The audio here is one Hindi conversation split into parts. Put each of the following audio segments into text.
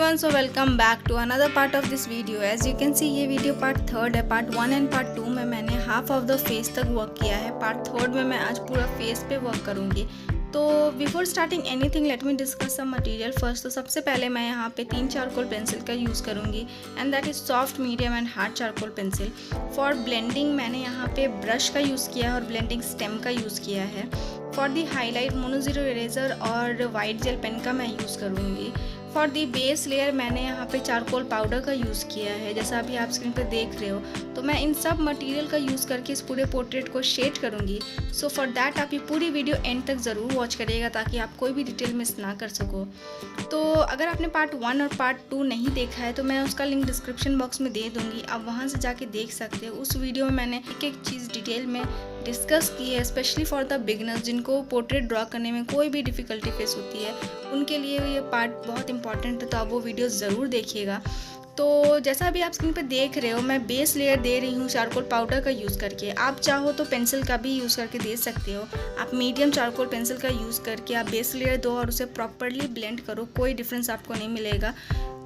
Everyone, so welcome back to another part of this video. As you can see ये वीडियो पार्ट थर्ड है। पार्ट 1 एंड पार्ट 2 में मैंने हाफ ऑफ द फेस तक वर्क किया है। पार्ट थर्ड में मैं आज पूरा फेस पे वर्क करूँगी। तो before starting anything let me discuss some material first. तो सबसे पहले मैं यहाँ पे 3 चारकोल पेंसिल का यूज़ करूँगी and that is soft, medium and hard charcoal pencil. For blending मैंने यहाँ पे ब्रश का यूज़ किया है और ब्लेंडिंग स्टेम का यूज़ किया है। For the highlight mono zero eraser और वाइट जेल पेन का मैं यूज़ करूँगी। फॉर दी बेस लेयर मैंने यहाँ पे चारकोल पाउडर का यूज़ किया है, जैसा अभी आप स्क्रीन पे देख रहे हो। तो मैं इन सब मटेरियल का यूज़ करके इस पूरे पोर्ट्रेट को शेड करूँगी। सो फॉर दैट आप ये पूरी वीडियो एंड तक ज़रूर वॉच करिएगा ताकि आप कोई भी डिटेल मिस ना कर सको। तो अगर आपने पार्ट 1 और पार्ट 2 नहीं देखा है तो मैं उसका लिंक डिस्क्रिप्शन बॉक्स में दे दूँगी, आप वहाँ से जाके देख सकते हो। उस वीडियो में मैंने एक एक चीज़ डिटेल में डिस्कस की है, स्पेशली फॉर द बिगिनर्स जिनको पोर्ट्रेट ड्रॉ करने में कोई भी डिफ़िकल्टी फेस होती है, उनके लिए ये पार्ट बहुत इंपॉर्टेंट है। तो आप वो वीडियो ज़रूर देखिएगा। तो जैसा अभी आप स्क्रीन पर देख रहे हो, मैं बेस लेयर दे रही हूँ चारकोल पाउडर का यूज़ करके। आप चाहो तो पेंसिल का भी यूज़ करके दे सकते हो। आप मीडियम चारकोल पेंसिल का यूज़ करके आप बेस लेयर दो और उसे प्रॉपरली ब्लेंड करो, कोई डिफरेंस आपको नहीं मिलेगा।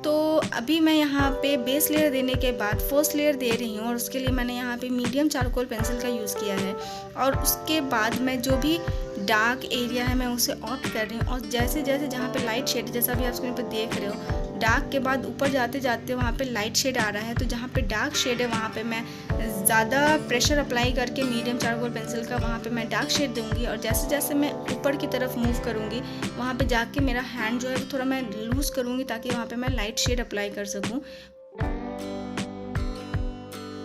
तो अभी मैं यहाँ पे बेस लेयर देने के बाद फर्स्ट लेयर दे रही हूँ और उसके लिए मैंने यहाँ पे मीडियम चारकोल पेंसिल का यूज़ किया है। और उसके बाद मैं जो भी डार्क एरिया है मैं उसे ऑप्ट कर रही हूँ। और जैसे जैसे जहाँ पे लाइट शेड, जैसा भी आप स्क्रीन पर देख रहे हो, डार्क के बाद ऊपर जाते जाते वहाँ पे लाइट शेड आ रहा है। तो जहाँ पे डार्क शेड है वहाँ पे मैं ज़्यादा प्रेशर अप्लाई करके मीडियम चारकोल पेंसिल का वहाँ पे मैं डार्क शेड दूँगी। और जैसे जैसे मैं ऊपर की तरफ मूव करूँगी वहाँ पे जाके मेरा हैंड जो है थोड़ा मैं लूज़ करूँगी ताकि वहाँ पे मैं लाइट शेड अप्लाई कर सकूँ।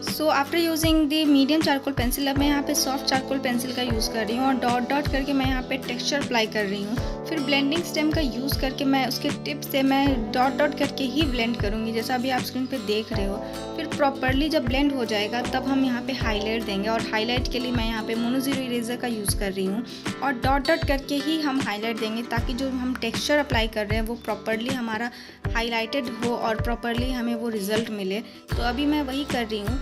So after using the medium charcoal pencil, अब मैं यहाँ पे सॉफ्ट चारकोल पेंसिल का यूज़ कर रही हूँ और डॉट डॉट करके मैं यहाँ पे टेक्सचर अप्लाई कर रही हूँ। फिर ब्लेंडिंग स्टेम का यूज़ करके मैं उसके टिप से मैं डॉट डॉट करके ही ब्लेंड करूँगी, जैसा अभी आप स्क्रीन पे देख रहे हो। फिर प्रॉपरली जब ब्लेंड हो जाएगा तब हम यहाँ पे हाईलाइट देंगे और हाईलाइट के लिए मैं यहाँ पे मोनो ज़ीरो इरेजर का यूज़ कर रही हूँ और डॉट डॉट करके ही हम हाईलाइट देंगे ताकि जो हम टेक्सचर अप्लाई कर रहे हैं वो प्रॉपरली हमारा हाईलाइटेड हो और प्रॉपरली हमें वो रिज़ल्ट मिले। तो अभी मैं वही कर रही हूँ।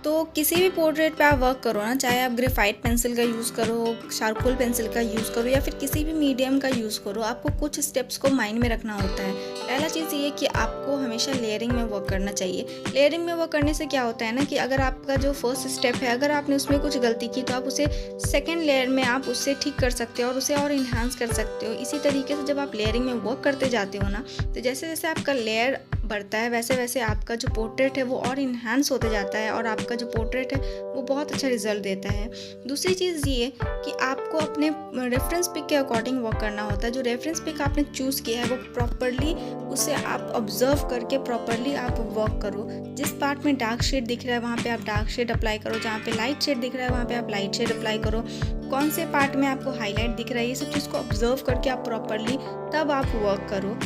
तो किसी भी पोर्ट्रेट पे आप वर्क करो ना, चाहे आप ग्रेफाइट पेंसिल का यूज़ करो, चारकोल पेंसिल का यूज़ करो या फिर किसी भी मीडियम का यूज़ करो, आपको कुछ स्टेप्स को माइंड में रखना होता है। पहला चीज़ ये कि आपको हमेशा लेयरिंग में वर्क करना चाहिए। लेयरिंग में वर्क करने से क्या होता है ना कि अगर आपका जो फर्स्ट स्टेप है, अगर आपने उसमें कुछ गलती की तो आप उसे सेकेंड लेयर में आप उससे ठीक कर सकते हो और उसे और इन्हांस कर सकते हो। इसी तरीके से जब आप लेयरिंग में वर्क करते जाते हो ना, तो जैसे जैसे आपका लेयर बढ़ता है वैसे वैसे आपका जो पोर्ट्रेट है वो और इन्हांस होते जाता है और आपका जो पोर्ट्रेट है वो बहुत अच्छा रिजल्ट देता है। दूसरी चीज़ ये कि आपको अपने रेफरेंस पिक के अकॉर्डिंग वर्क करना होता है। जो रेफरेंस पिक आपने चूज़ किया है वो प्रॉपरली उसे आप ऑब्जर्व करके प्रॉपरली आप वर्क करो। जिस पार्ट में डार्क शेड दिख रहा है वहाँ पे आप डार्क शेड अप्लाई करो, जहाँ पे लाइट शेड दिख रहा है वहाँ पे आप लाइट शेड अप्लाई करो, कौन से पार्ट में आपको हाईलाइट दिख रहा है, ये सब चीज़ को ऑब्जर्व करके आप प्रॉपरली तब आप वर्क करो।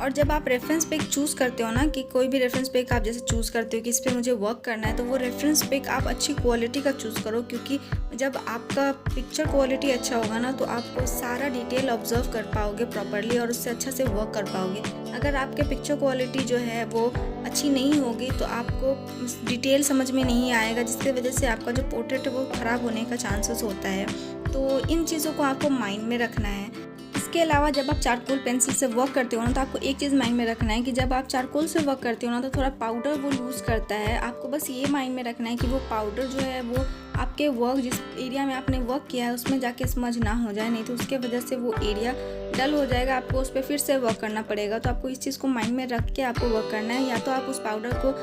और जब आप रेफरेंस पिक चूज़ करते हो ना, कि कोई भी रेफरेंस पिक आप जैसे चूज़ करते हो कि इस पर मुझे वर्क करना है, तो वो रेफरेंस पिक आप अच्छी क्वालिटी का चूज़ करो, क्योंकि जब आपका पिक्चर क्वालिटी अच्छा होगा ना तो आपको सारा डिटेल ऑब्जर्व कर पाओगे प्रॉपरली और उससे अच्छा से वर्क कर पाओगे। अगर आपके पिक्चर क्वालिटी जो है वो अच्छी नहीं होगी तो आपको डिटेल समझ में नहीं आएगा, जिसकी वजह से आपका जो पोर्ट्रेट है वो ख़राब होने का चांसेस होता है। तो इन चीज़ों को आपको माइंड में रखना है। इसके अलावा जब आप चारकोल पेंसिल से वर्क करते हो ना तो आपको एक चीज़ माइंड में रखना है कि जब आप चारकोल से वर्क करते हो ना तो थोड़ा पाउडर वो लूज़ करता है। आपको बस ये माइंड में रखना है कि वो पाउडर जो है वो आपके वर्क जिस एरिया में आपने वर्क किया है उसमें जाके स्मज ना हो जाए, नहीं तो उसके वजह से वो एरिया डल हो जाएगा, आपको उस पर फिर से वर्क करना पड़ेगा। तो आपको इस चीज़ को माइंड में रख के आपको वर्क करना है। या तो आप उस पाउडर को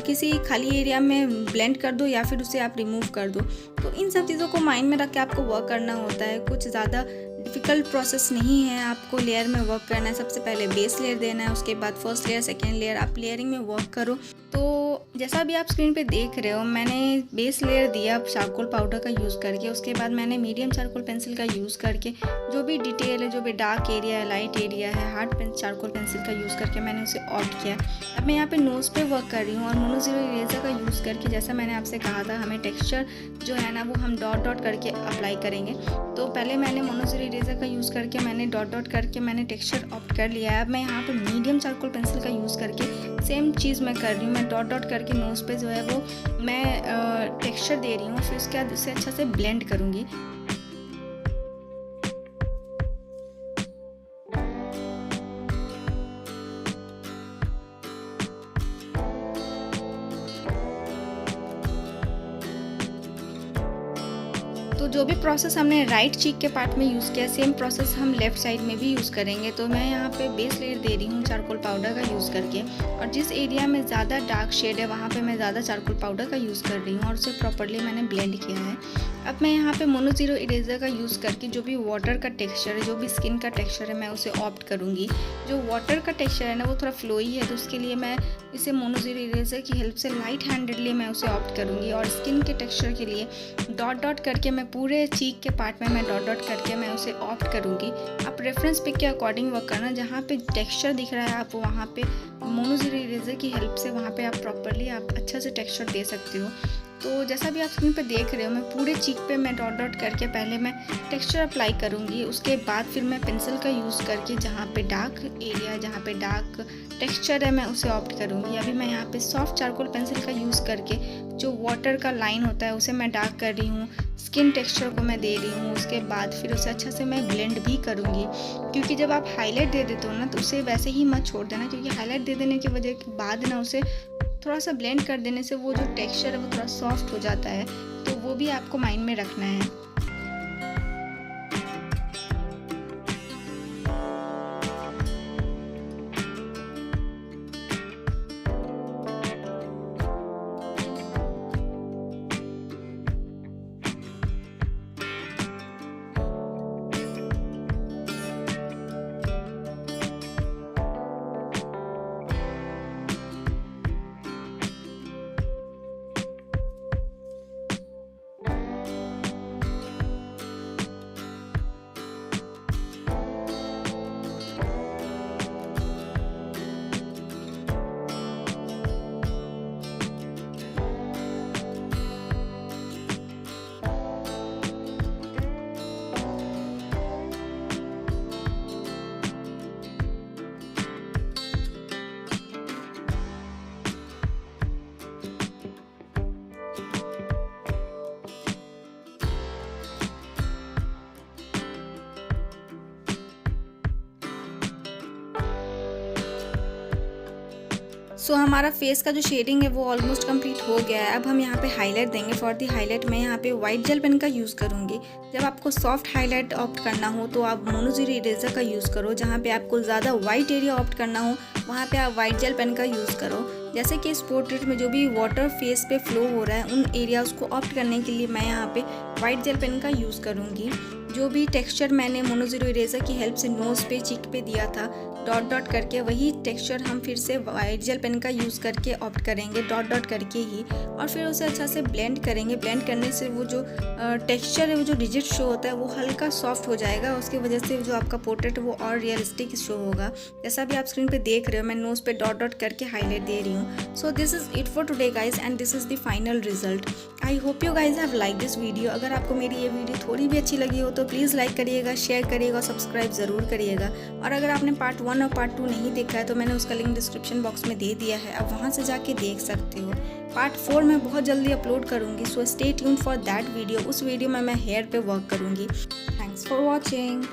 किसी खाली एरिया में ब्लेंड कर दो या फिर उसे आप रिमूव कर दो। तो इन सब चीज़ों को माइंड में रख के आपको वर्क करना होता है। कुछ ज़्यादा डिफ़िकल्ट प्रोसेस नहीं है। आपको लेयर में वर्क करना है, सबसे पहले बेस लेयर देना है, उसके बाद फर्स्ट लेयर, सेकेंड लेयर, आप लेयरिंग में वर्क करो। तो जैसा भी आप स्क्रीन पे देख रहे हो, मैंने बेस लेयर दिया चारकोल पाउडर का यूज़ करके, उसके बाद मैंने मीडियम चारकोल पेंसिल का यूज़ करके जो भी डिटेल है, जो भी डार्क एरिया है, लाइट एरिया है, हार्ड चारकोल पेंसिल का यूज़ करके मैंने उसे ऑप्ट किया। अब मैं यहाँ पे नोज़ पे वर्क कर रही हूँ और मोनो ज़ीरो इरेजर का यूज़ करके, जैसा मैंने आपसे कहा था, हमें टेक्सचर जो है ना वो हम डॉट डॉट करके अप्लाई करेंगे। तो पहले मैंने मोनो ज़ीरो इरेजर का यूज़ करके मैंने डॉट डॉट करके मैंने टेक्सचर ऑप्ट कर लिया है। अब मैं यहाँ पे मीडियम चारकोल पेंसिल का यूज़ करके सेम चीज़ मैं कर रही हूँ। मैं डॉट डॉट करके नोज़ पे जो है वो मैं टेक्सचर दे रही हूँ, फिर उसके बाद उसे अच्छा से ब्लेंड करूँगी। तो जो भी प्रोसेस हमने राइट चीक के पार्ट में यूज़ किया, सेम प्रोसेस हम लेफ़्ट साइड में भी यूज़ करेंगे। तो मैं यहाँ पे बेस लेयर दे रही हूँ चारकोल पाउडर का यूज़ करके, और जिस एरिया में ज़्यादा डार्क शेड है वहाँ पे मैं ज़्यादा चारकोल पाउडर का यूज़ कर रही हूँ और उसे प्रॉपर्ली मैंने ब्लेंड किया है। अब मैं यहाँ पे मोनो ज़ीरो इरेज़र का यूज़ करके जो भी वाटर का टेक्सचर है, जो भी स्किन का टेक्सचर है, मैं उसे ऑप्ट करूँगी। जो वाटर का टेक्सचर है ना वो थोड़ा फ्लोई है, तो उसके लिए मैं इसे मोनो ज़ीरो इरेज़र की हेल्प से लाइट हैंडेडली मैं उसे ऑप्ट करूँगी। और स्किन के टेक्सचर के लिए डॉट डॉट करके मैं पूरे चीक के पार्ट में मैं डॉट डॉट करके मैं उसे ऑप्ट करूँगी। आप रेफरेंस पिक के अकॉर्डिंग वर्क करना, जहाँ पे टेक्सचर दिख रहा है आप वहाँ पे मोनो ज़ीरो इरेज़र की हेल्प से वहाँ पे आप प्रॉपर्ली आप अच्छा से टेक्सचर दे सकते हो। तो जैसा भी आप स्क्रीन पे देख रहे हो, मैं पूरे चीक पे मैं डॉट डॉट करके पहले मैं टेक्सचर अप्लाई करूँगी। उसके बाद फिर मैं पेंसिल का यूज़ करके जहाँ पे डार्क एरिया, जहाँ पे डार्क टेक्सचर है, मैं उसे ऑप्ट करूँगी। अभी मैं यहाँ पे सॉफ्ट चारकोल पेंसिल का यूज़ करके जो वाटर का लाइन होता है उसे मैं डार्क कर रही हूँ, स्किन टेक्सचर को मैं दे रही हूँ। उसके बाद फिर उसे अच्छा से मैं ब्लेंड भी करूँगी, क्योंकि जब आप हाईलाइट दे देते हो ना तो उसे वैसे ही मत छोड़ देना, क्योंकि हाईलाइट दे देने की वजह के बाद ना उसे थोड़ा सा ब्लेंड कर देने से वो जो टेक्सचर है वो थोड़ा सॉफ्ट हो जाता है। तो वो भी आपको माइंड में रखना है। सो हमारा फेस का जो शेडिंग है वो ऑलमोस्ट कंप्लीट हो गया है। अब हम यहाँ पे हाईलाइट देंगे। फॉर दी हाईलाइट मैं यहाँ पे वाइट जेल पेन का यूज़ करूँगी। जब आपको सॉफ्ट हाईलाइट ऑप्ट करना हो तो आप मोनो ज़ीरो इरेज़र का यूज़ करो। जहाँ पे आपको ज़्यादा वाइट एरिया ऑप्ट करना हो वहाँ पे आप वाइट जेल पेन का यूज़ करो। जैसे कि इस पोर्ट्रेट में जो भी वाटर फेस पे फ्लो हो रहा है उन एरियाज़ को ऑप्ट करने के लिए मैं यहाँ पे वाइट जेल पेन का यूज़ करूँगी। जो भी टेक्सचर मैंने मोनो ज़ीरो इरेज़र की हेल्प से नोज़ पे, चिक पे दिया था डॉट डॉट करके, वही टेक्सचर हम फिर से वाइट जेल पेन का यूज़ करके ऑप्ट करेंगे डॉट डॉट करके ही, और फिर उसे अच्छा से ब्लेंड करेंगे। ब्लेंड करने से वो जो टेक्सचर है, वो जो डिजिट शो होता है वो हल्का सॉफ्ट हो जाएगा। उसकी वजह से जो आपका पोर्ट्रेट है वो और रियलिस्टिक शो होगा। जैसा भी आप स्क्रीन पे देख रहे हो, मैं नोज़ पे डॉट डॉट करके हाईलाइट दे रही हूँ। So this is it for today guys, and this is the final result. I hope you guys have like this video. अगर आपको मेरी ये वीडियो थोड़ी भी अच्छी लगी हो तो प्लीज़ लाइक करिएगा, शेयर करिएगा और सब्सक्राइब ज़रूर करिएगा। और अगर आपने पार्ट 1 और पार्ट 2 नहीं देखा है तो मैंने उसका लिंक डिस्क्रिप्शन बॉक्स में दे दिया है, आप वहाँ से जाके देख सकते हो। पार्ट 4 मैं बहुत जल्दी अपलोड करूँगी, so stay tuned for that video. उस वीडियो में मैं हेयर पे वर्क करूँगी। Thanks for watching.